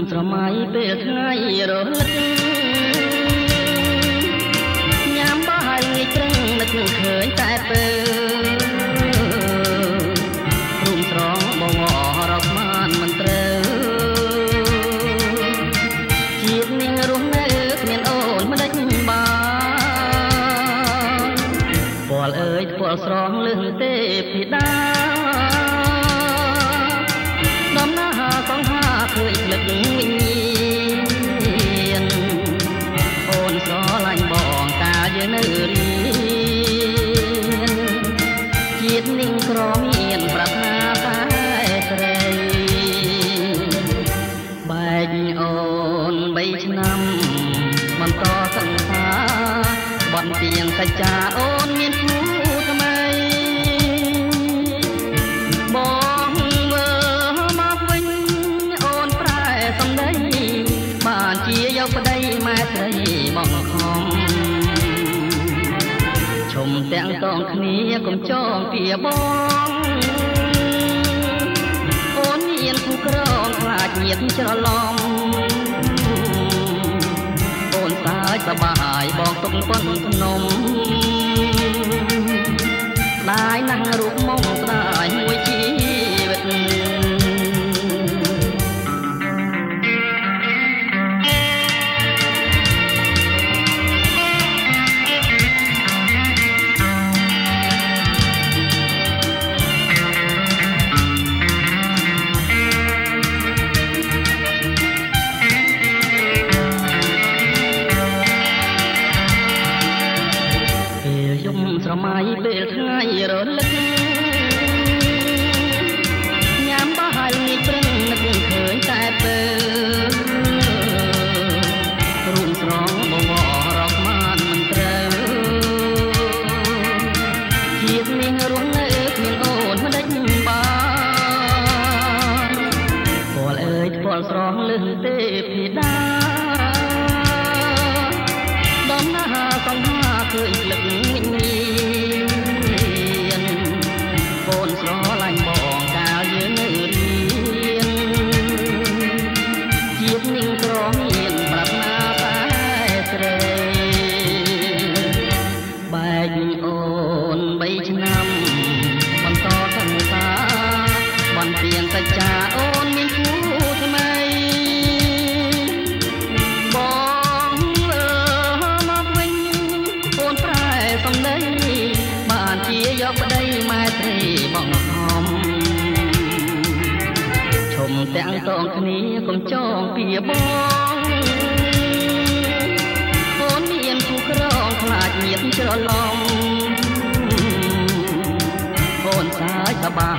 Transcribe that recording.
ស្រមៃពេលថ្ងៃរលឹកញ៉ាំបាយងាយត្រឹងនឹកឃើញតែពើរុំស្រងបងរកបានមិនត្រូវជាតិនាងរស់នៅគ្មានអូនមិនដេចបានពាល់អើយពាល់ស្រងលឹងទេពីដាដំណើរសង្ហាឃើញភ្លឹកវិញ្ញាណអូនស្រឡាញ់បងកាលយើងនៅរៀនជាតិនាងក្រមានប្រាថ្នាតែស្រីបែកអូន3ឆ្នាំបន្តសង្សារបន់ទៀងសច្ចាអូនមានគូថ្មីបងមើលមកវិញអូនប្រែសំដីបានជាយកប្តីម៉ែស្រីបងខំឈុំទាំងតងគ្នាកុំចងពីបងអូនមានគូក្រងខ្លាចញាតច្រឡំអូនសាច់សបាយបងទុកប៉ុនភ្នំដាយណាស់រូបមកស្ដាយមួយជីវិតស្រមៃពេលថ្ងៃរលឹកញ៉ាំបាយងាយព្រឹងនឹកឃើញតែពើរូបស្រងបងរកបានមិនត្រូវជាតិនាងរស់នៅគ្មានអូនមិនដេចបានពលអើយពលស្រងលឹងទេពីដាដំណើរសង្ហាឃើញភ្លឹកវិញ្ញាណអូនស្រឡាញ់បងកាលយើងនៅរៀនជាតិនាងក្រមានប្រាថ្នាតែស្រីបែកអូន3ឆ្នាំបន្តសង្សារបានទៀងសច្ចាអូនមានគូថ្មីសំដីបានជាយកប្តីម៉ែស្រីបងខំឈុំទាំងតងគ្នាកុំចងពីបងអូនមានគូក្រងខ្លាចញាតច្រឡំអូនសាច់សបា